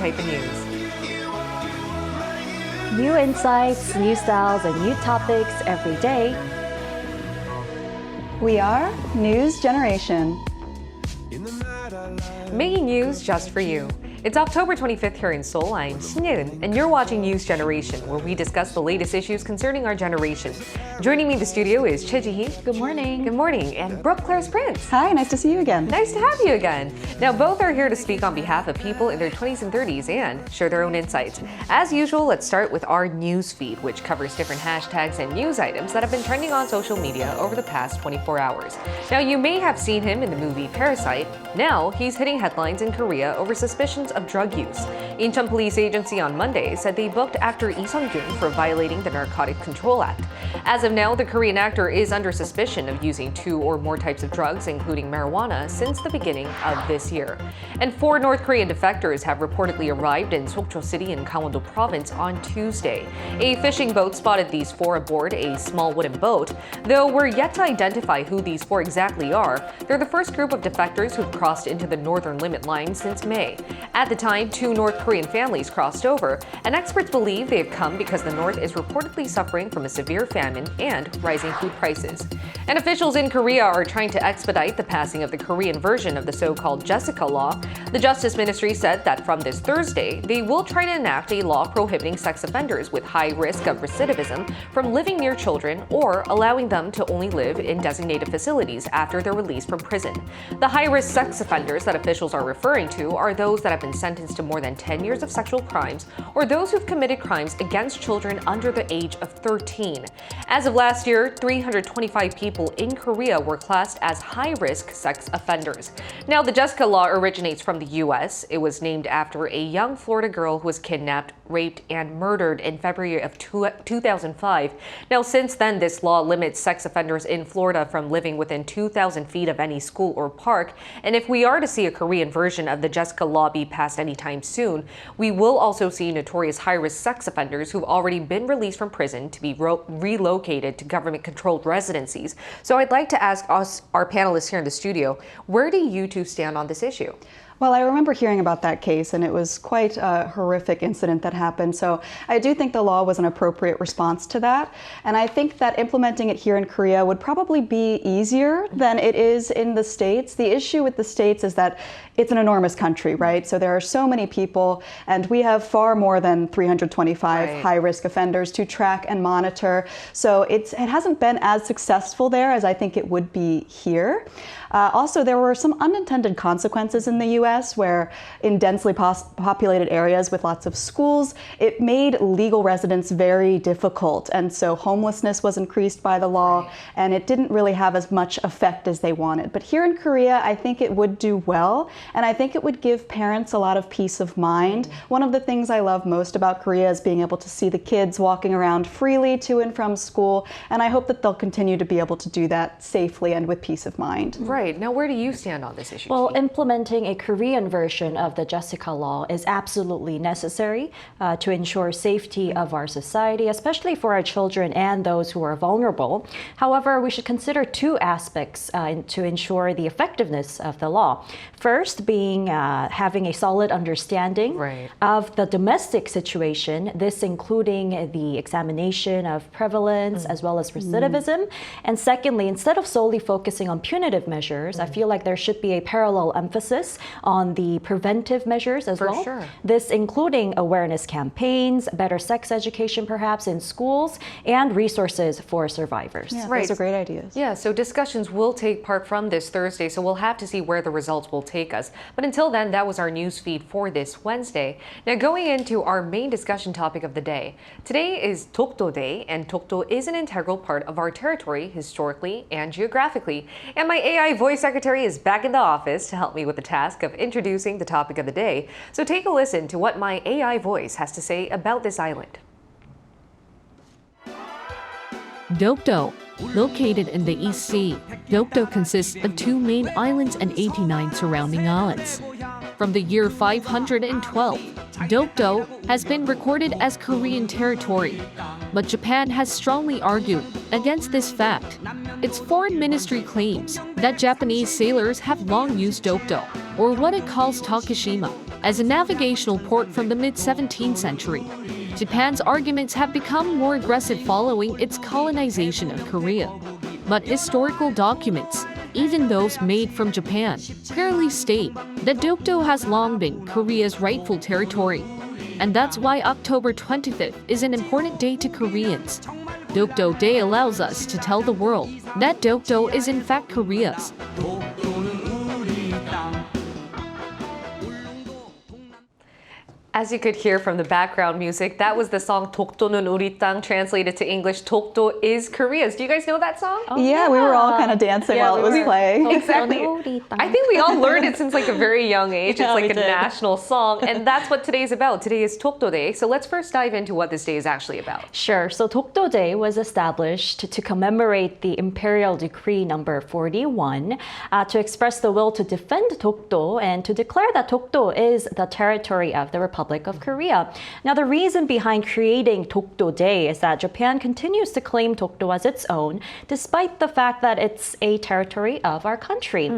type of news. New insights, new styles, and new topics every day. We are News Generation. Making news just for you. It's October 25th here in Seoul. I'm Shin-Yeun, and you're watching News Generation, where we discuss the latest issues concerning our generation. Joining me in the studio is Choi Ji-hee. Good morning. Good morning. And Brooke Claire's Prince. Hi, nice to see you again. Nice to have you again. Now, both are here to speak on behalf of people in their 20s and 30s and share their own insights. As usual, let's start with our news feed, which covers different hashtags and news items that have been trending on social media over the past 24 hours. Now, you may have seen him in the movie Parasite. Now, he's hitting headlines in Korea over suspicions of drug use. Incheon Police Agency on Monday said they booked actor Lee Sung-kyun for violating the Narcotic Control Act. As of now, the Korean actor is under suspicion of using 2 or more types of drugs, including marijuana, since the beginning of this year. And 4 North Korean defectors have reportedly arrived in Sokcho City in Gangwon-do Province on Tuesday. A fishing boat spotted these 4 aboard a small wooden boat. Though we're yet to identify who these 4 exactly are, they're the first group of defectors who've crossed into the northern limit line since May. At the time, 2 North Korean families crossed over, and experts believe they've come because the North is reportedly suffering from a severe famine and rising food prices. And officials in Korea are trying to expedite the passing of the Korean version of the so-called Jessica Law. The Justice Ministry said that from this Thursday, they will try to enact a law prohibiting sex offenders with high risk of recidivism from living near children or allowing them to only live in designated facilities after they're released from prison. The high-risk sex offenders that officials are referring to are those that have been sentenced to more than 10 years of sexual crimes or those who've committed crimes against children under the age of 13. As of last year, 325 people in Korea were classed as high-risk sex offenders. Now, the Jessica Law originates from the U.S. It was named after a young Florida girl who was kidnapped, raped, and murdered in February of 2005. Now, since then, this law limits sex offenders in Florida from living within 2,000 feet of any school or park. And if we are to see a Korean version of the Jessica Law be passed anytime soon, we will also see notorious high-risk sex offenders who've already been released from prison to be relocated to government-controlled residencies. So I'd like to ask us, our panelists here in the studio, where do you two stand on this issue? Well, I remember hearing about that case, and it was quite a horrific incident that happened. So I do think the law was an appropriate response to that. And I think that implementing it here in Korea would probably be easier than it is in the States. The issue with the States is that it's an enormous country, right? So there are so many people, and we have far more than 325 high-risk offenders to track and monitor. So it hasn't been as successful there as I think it would be here. Also, there were some unintended consequences in the U.S. where in densely populated areas with lots of schools, it made legal residence very difficult. And so homelessness was increased by the law, and it didn't really have as much effect as they wanted. But here in Korea, I think it would do well, and I think it would give parents a lot of peace of mind. One of the things I love most about Korea is being able to see the kids walking around freely to and from school, and I hope that they'll continue to be able to do that safely and with peace of mind. Right. Now, where do you stand on this issue? Well, implementing a Korean version of the Jessica Law is absolutely necessary to ensure safety of our society, especially for our children and those who are vulnerable. However, we should consider 2 aspects to ensure the effectiveness of the law. First being having a solid understanding of the domestic situation, this including the examination of prevalence as well as recidivism. And secondly, instead of solely focusing on punitive measures, I feel like there should be a parallel emphasis on the preventive measures as well. Sure. This including awareness campaigns, better sex education perhaps in schools, and resources for survivors. Yeah, those are great ideas. Yeah, so discussions will take part from this Thursday, so we'll have to see where the results will take us. But until then, that was our news feed for this Wednesday. Now, going into our main discussion topic of the day. Today is Dokdo Day, and Dokdo is an integral part of our territory historically and geographically. And my AI voice secretary is back in the office to help me with the task of introducing the topic of the day. So take a listen to what my AI voice has to say about this island. Dokdo. Located in the East Sea, Dokdo consists of 2 main islands and 89 surrounding islands. From the year 512, Dokdo has been recorded as Korean territory, but Japan has strongly argued against this fact. Its foreign ministry claims that Japanese sailors have long used Dokdo, or what it calls Takeshima, as a navigational port from the mid-17th century. Japan's arguments have become more aggressive following its colonization of Korea. But historical documents, even those made from Japan, clearly state that Dokdo has long been Korea's rightful territory. And that's why October 25th is an important day to Koreans. Dokdo Day allows us to tell the world that Dokdo is in fact Korea's. As you could hear from the background music, that was the song 독도는우리땅, translated to English, Dokdo is Korea's. Do you guys know that song? Oh, yeah, we were all kind of dancing while it was playing. Exactly. I think we all learned it since like a very young age. It's like a national song, and that's what today's about. Today is Dokdo Day, so let's first dive into what this day is actually about. Sure. So Dokdo Day was established to commemorate the Imperial Decree number 41, to express the will to defend Dokdo and to declare that Dokdo is the territory of the Republic of Korea. Now, the reason behind creating Dokdo Day is that Japan continues to claim Dokdo as its own, despite the fact that it's a territory of our country.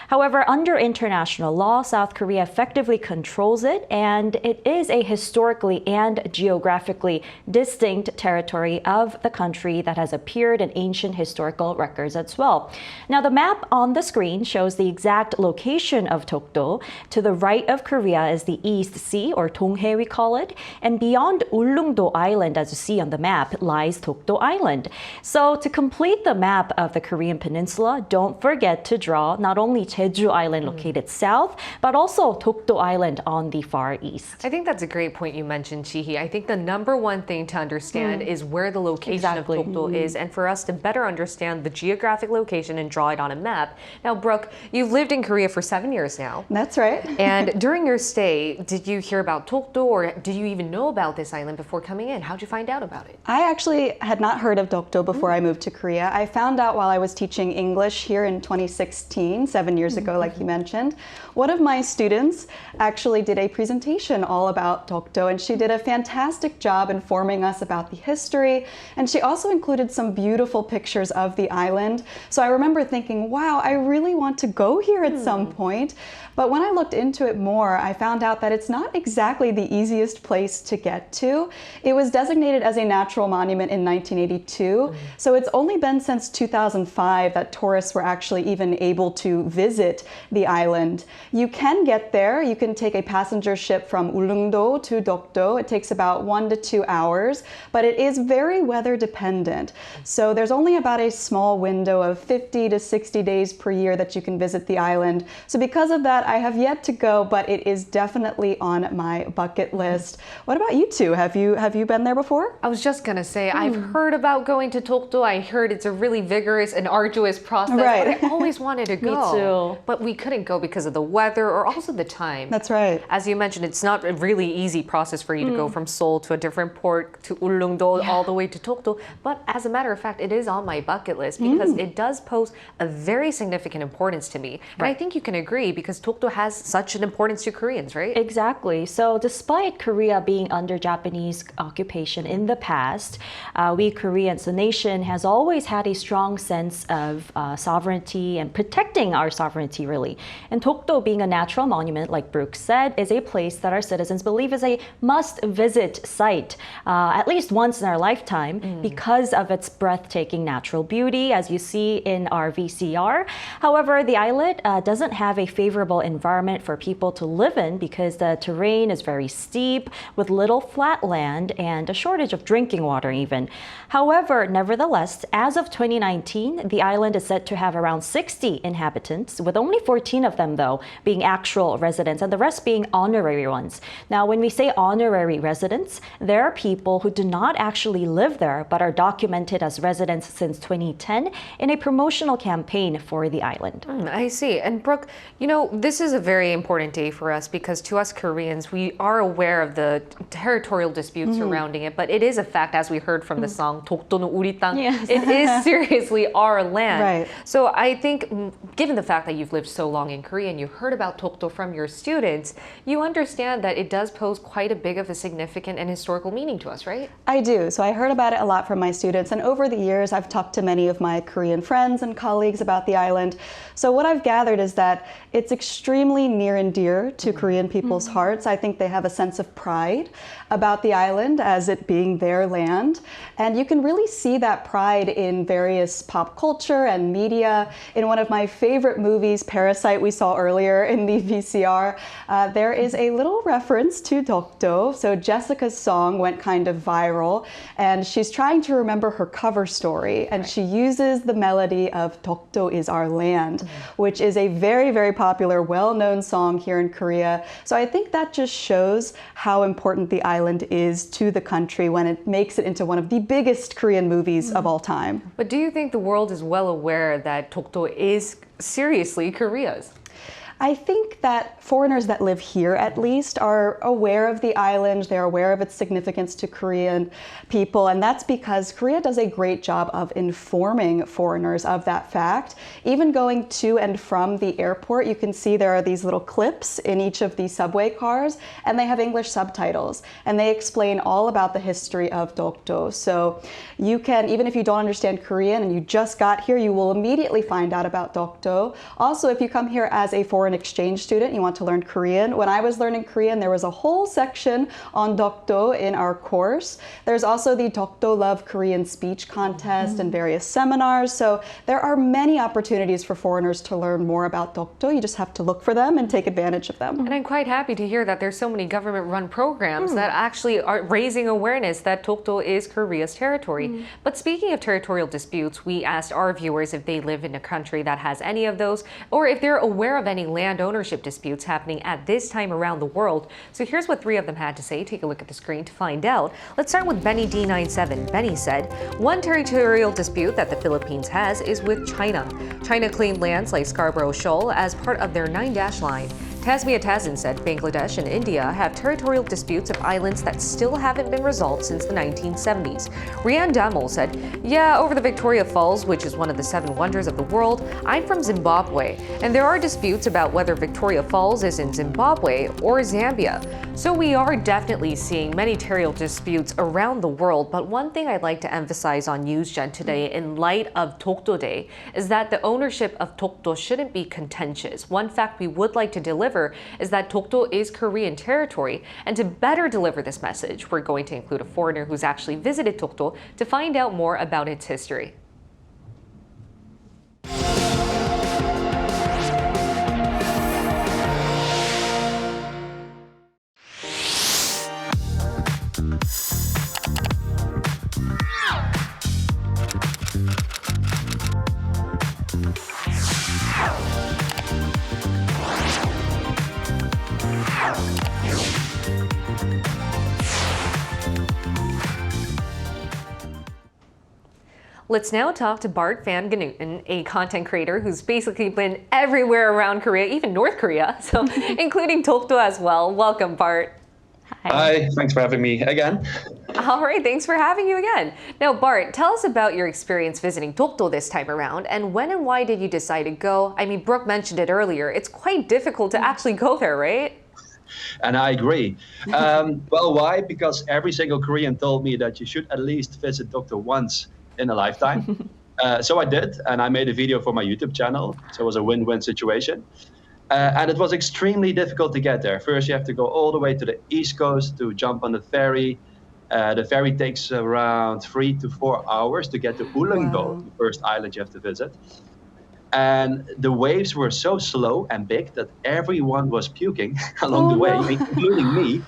However, under international law, South Korea effectively controls it, and it is a historically and geographically distinct territory of the country that has appeared in ancient historical records as well. Now, the map on the screen shows the exact location of Dokdo. To the right of Korea is the East Sea, or Donghae we call it, and beyond Ulleungdo Island, as you see on the map, lies Dokdo Island. So to complete the map of the Korean peninsula, don't forget to draw not only Jeju Island located south, but also Dokdo Island on the far east. I think that's a great point you mentioned, Chihi. I think the number one thing to understand is where the location of Dokdo is, and for us to better understand the geographic location and draw it on a map. Now, Brooke, you've lived in Korea for 7 years now. That's right. And during your stay, did you hear about Dokdo, or did you even know about this island before coming in? How'd you find out about it? I actually had not heard of Dokdo before I moved to Korea. I found out while I was teaching English here in 2016, 7 years ago, like you mentioned. One of my students actually did a presentation all about Dokdo, and she did a fantastic job informing us about the history, and she also included some beautiful pictures of the island. So I remember thinking, wow, I really want to go here at some point. But when I looked into it more, I found out that it's not exactly the easiest place to get to. It was designated as a natural monument in 1982, so it's only been since 2005 that tourists were actually even able to visit the island. You can get there. You can take a passenger ship from Ulleungdo to Dokdo. It takes about 1 to 2 hours, but it is very weather dependent. So there's only about a small window of 50 to 60 days per year that you can visit the island. So because of that, I have yet to go, but it is definitely on my bucket list. What about you two? Have you been there before? I was just gonna say, I've heard about going to Dokdo. I heard it's a really vigorous and arduous process. Right. But I always wanted to go. Me too. But we couldn't go because of the weather or also the time. That's right. As you mentioned, it's not a really easy process for you to go from Seoul to a different port to Ulleungdo all the way to Dokdo. But as a matter of fact, it is on my bucket list because it does pose a very significant importance to me. And I think you can agree because Dokdo has such an importance to Koreans, right? Exactly. So despite Korea being under Japanese occupation in the past, we Koreans, the nation, has always had a strong sense of sovereignty and protecting our sovereignty, really. And Dokdo, being a natural monument, like Brooke said, is a place that our citizens believe is a must-visit site, at least once in our lifetime, because of its breathtaking natural beauty, as you see in our VCR. However, the islet doesn't have a favorable environment for people to live in because the terrain is very steep with little flat land and a shortage of drinking water even. However, nevertheless, as of 2019, the island is said to have around 60 inhabitants, with only 14 of them, though, being actual residents and the rest being honorary ones. Now, when we say honorary residents, there are people who do not actually live there but are documented as residents since 2010 in a promotional campaign for the island. I see. And Brooke, you know, this is a very important day for us because to us Koreans, we we are aware of the territorial disputes surrounding it, but it is a fact, as we heard from the song 독도는우리땅, Yes. it is seriously our land. Right. So I think, given the fact that you've lived so long in Korea and you heard about Dokdo from your students, you understand that it does pose quite a big of a significant and historical meaning to us, right? I do. So I heard about it a lot from my students, and over the years I've talked to many of my Korean friends and colleagues about the island. So what I've gathered is that it's extremely near and dear to Korean people's hearts. I think they have a sense of pride about the island as it being their land. And you can really see that pride in various pop culture and media. In one of my favorite movies, Parasite, we saw earlier in the VCR, there is a little reference to Dokdo. So Jessica's song went kind of viral, and she's trying to remember her cover story, and she uses the melody of Dokdo is our land, which is a very, very popular, well-known song here in Korea. So I think that just shows how important the island is to the country when it makes it into one of the biggest Korean movies of all time. But do you think the world is well aware that Dokdo is seriously Korea's? I think that foreigners that live here, at least, are aware of the island. They're aware of its significance to Korean people, and that's because Korea does a great job of informing foreigners of that fact. Even going to and from the airport, you can see there are these little clips in each of the subway cars, and they have English subtitles, and they explain all about the history of Dokdo. So you can, even if you don't understand Korean and you just got here, you will immediately find out about Dokdo. Also, if you come here as a foreign exchange student, you want to learn Korean. When I was learning Korean, there was a whole section on Dokdo in our course. There's also the Dokdo Love Korean speech contest and various seminars. So there are many opportunities for foreigners to learn more about Dokdo. You just have to look for them and take advantage of them. And I'm quite happy to hear that there's so many government-run programs that actually are raising awareness that Dokdo is Korea's territory. But speaking of territorial disputes, we asked our viewers if they live in a country that has any of those, or if they're aware of any land ownership disputes happening at this time around the world. So here's what 3 of them had to say. Take a look at the screen to find out. Let's start with Benny D97. Benny said, one territorial dispute that the Philippines has is with China. China claimed lands like Scarborough Shoal as part of their 9-dash line. Tasmia Tazin said Bangladesh and India have territorial disputes of islands that still haven't been resolved since the 1970s. Rian Damol said, yeah, over the Victoria Falls, which is one of the 7 wonders of the world, I'm from Zimbabwe, and there are disputes about whether Victoria Falls is in Zimbabwe or Zambia. So we are definitely seeing many territorial disputes around the world, but one thing I'd like to emphasize on NewsGen today in light of Dokdo Day is that the ownership of Dokdo shouldn't be contentious. One fact we would like to deliver is that Dokdo is Korean territory, and to better deliver this message, we're going to include a foreigner who's actually visited Dokdo to find out more about its history. Let's now talk to Bart Van Genuten, a content creator who's basically been everywhere around Korea, even North Korea, so including Dokdo as well. Welcome, Bart. Hi, thanks for having me again. All right, thanks for having you again. Now, Bart, tell us about your experience visiting Dokdo this time around, and when and why did you decide to go? I mean, Brooke mentioned it earlier. It's quite difficult to actually go there, right? And I agree. Well, why? Because every single Korean told me that you should at least visit Dokdo once in a lifetime. So I did, and I made a video for my YouTube channel. So it was a win-win situation. And it was extremely difficult to get there. First, you have to go all the way to the East Coast to jump on the ferry. The ferry takes around 3 to 4 hours to get to Ulleungdo, the first island you have to visit. And the waves were so slow and big that everyone was puking along the way, including me.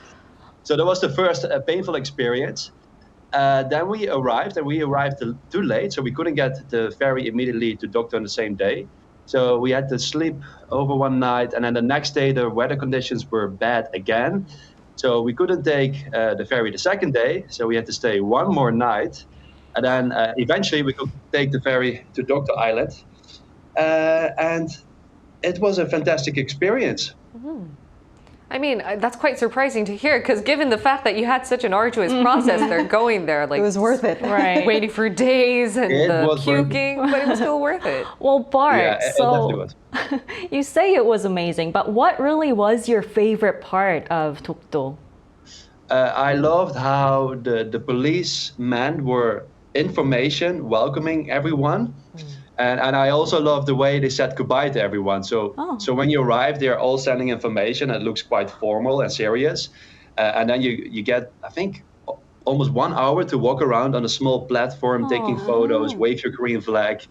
So that was the first painful experience. Then we arrived, and we arrived too late, so we couldn't get the ferry immediately to Dokdo on the same day. So we had to sleep over one night, and then the next day the weather conditions were bad again. So we couldn't take the ferry the second day, so we had to stay one more night. And then eventually we could take the ferry to Dokdo Island. And it was a fantastic experience. I mean, that's quite surprising to hear because given the fact that you had such an arduous process there going there, like It was worth it. Right. waiting for days and It the was worth it. puking, but it was still worth it. Well, Bart, Yeah, it definitely was. you say it was amazing, but what really was your favorite part of Dokdo? I loved how the policemen were welcoming everyone. And I also love the way they said goodbye to everyone. So when you arrive, they're all sending information. It looks quite formal and serious. And then you get, I think, almost 1 hour to walk around on a small platform, taking photos, wave your Korean flag,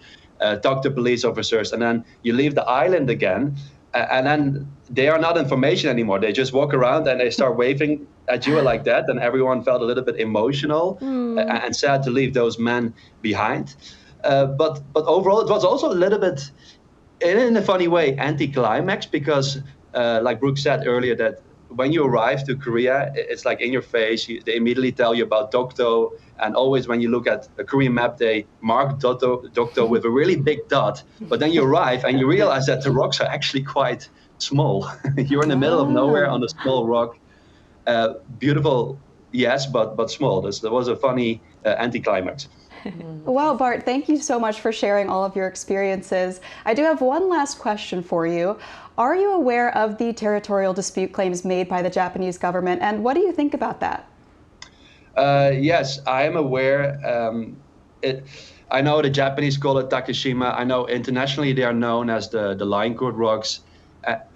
talk to police officers, and then you leave the island again. And then they are not information anymore. They just walk around and they start waving at you like that. And everyone felt a little bit emotional and sad to leave those men behind. But overall, it was also a little bit, in a funny way, anticlimax because, like Brooke said earlier, that when you arrive to Korea, it's like in your face. They immediately tell you about Dokdo, and always when you look at a Korean map, they mark Dokdo with a really big dot. But then you arrive and you realize that the rocks are actually quite small. You're in the middle of nowhere on a small rock. Beautiful, yes, but small. There was a funny anticlimax. Wow, Bart, thank you so much for sharing all of your experiences. I do have one last question for you. Are you aware of the territorial dispute claims made by the Japanese government, and what do you think about that? Yes, I am aware. I know the Japanese call it Takeshima. I know internationally they are known as the Line Court Rocks,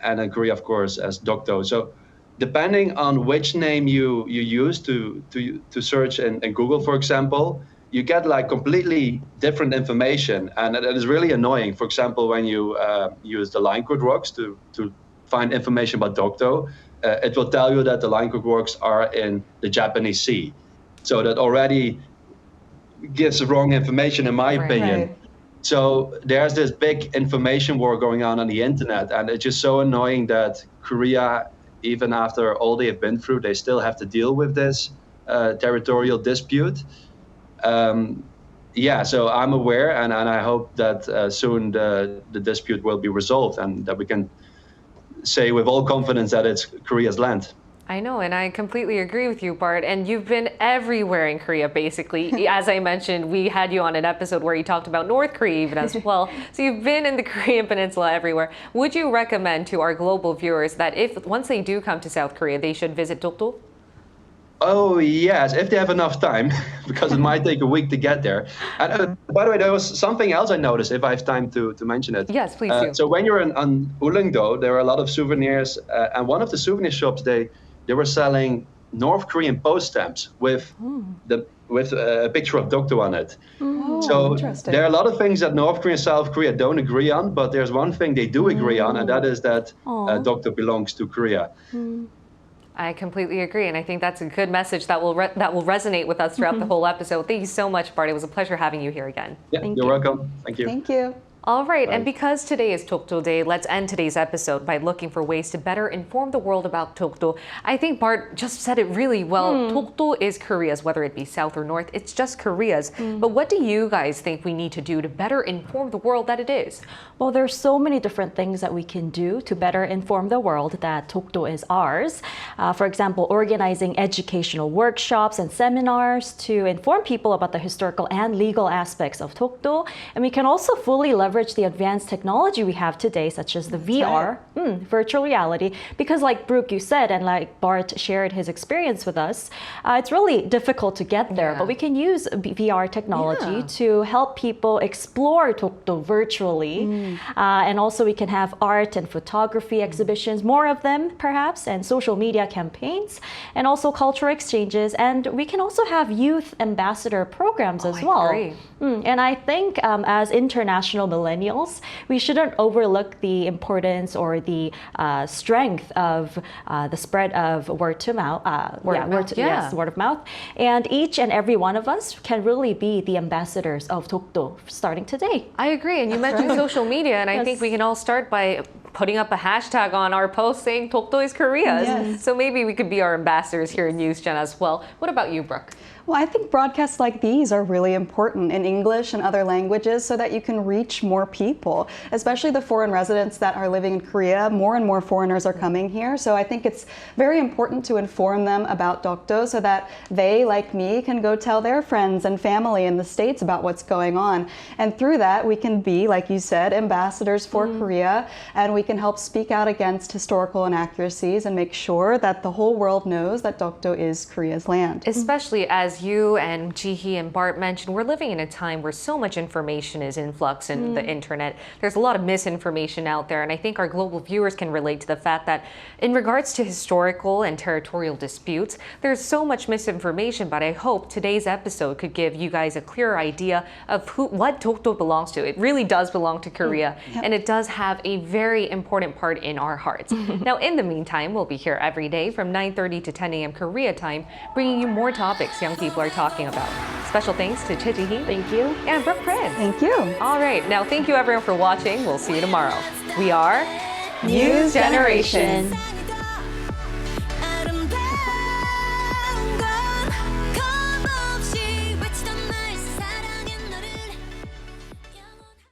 and in Korea, of course, as Dokdo. So depending on which name you use to search in Google, for example, you get like completely different information, and it is really annoying. For example, when you use the Line Court Rocks to find information about Dokdo, it will tell you that the Line Court Rocks are in the Japanese Sea. So that already gives wrong information, in my opinion. Right. So there's this big information war going on the internet, and it's just so annoying that Korea, even after all they have been through, they still have to deal with this territorial dispute. So I'm aware, and I hope that soon the dispute will be resolved and that we can say with all confidence that it's Korea's land. I know, and I completely agree with you, Bart. And you've been everywhere in Korea, basically. As I mentioned, we had you on an episode where you talked about North Korea even as well. So you've been in the Korean Peninsula everywhere. Would you recommend to our global viewers that once they do come to South Korea, they should visit Dokdo? Oh, yes, if they have enough time, because it might take a week to get there. And by the way, there was something else I noticed, if I have time to mention it. Yes, please do. So when you're on Ulleungdo, there are a lot of souvenirs. And one of the souvenir shops, they were selling North Korean post stamps with a picture of Dokdo on it. So there are a lot of things that North Korea and South Korea don't agree on, but there's one thing they do agree on, and that is that Dokdo belongs to Korea. I completely agree, and I think that's a good message that will resonate with us throughout the whole episode. Thank you so much, Bart. It was a pleasure having you here again. Yeah, you're welcome. Thank you. Thank you. All right, and because today is Dokdo Day, let's end today's episode by looking for ways to better inform the world about Dokdo. I think Bart just said it really well. Dokdo is Korea's, whether it be South or North, it's just Korea's. But what do you guys think we need to do to better inform the world that it is? Well, there's so many different things that we can do to better inform the world that Dokdo is ours. For example, organizing educational workshops and seminars to inform people about the historical and legal aspects of Dokdo. And we can also fully leverage the advanced technology we have today, such as the VR, virtual reality, because like Brooke, you said, and like Bart shared his experience with us, it's really difficult to get there, but we can use VR technology to help people explore Dokdo virtually. And also we can have art and photography exhibitions, more of them perhaps, and social media campaigns, and also cultural exchanges. And we can also have youth ambassador programs as well. I agree. And I think as international millennials, we shouldn't overlook the importance or the strength of the spread of word of mouth. And each and every one of us can really be the ambassadors of Dokdo starting today. I agree, and you mentioned social media, and I think we can all start by putting up a hashtag on our post saying Dokdo is Korea's. So maybe we could be our ambassadors here in NewsGen as well. What about you, Brooke? Well, I think broadcasts like these are really important in English and other languages so that you can reach more people, especially the foreign residents that are living in Korea. More and more foreigners are coming here. So I think it's very important to inform them about Dokdo so that they, like me, can go tell their friends and family in the States about what's going on. And through that, we can be, like you said, ambassadors for Korea, and we can help speak out against historical inaccuracies and make sure that the whole world knows that Dokdo is Korea's land. Especially as you and Jihi and Bart mentioned, we're living in a time where so much information is in flux in the internet. There's a lot of misinformation out there, and I think our global viewers can relate to the fact that in regards to historical and territorial disputes, there's so much misinformation, but I hope today's episode could give you guys a clearer idea of what Dokdo belongs to. It really does belong to Korea, and it does have a very important part in our hearts. Now, in the meantime, we'll be here every day from 9:30 to 10 a.m. Korea time, bringing you more topics young people are talking about. Special thanks to Ji-hee. Thank you. And Brooke Prin. Thank you. All right, now thank you everyone for watching. We'll see you tomorrow. We are News Generation.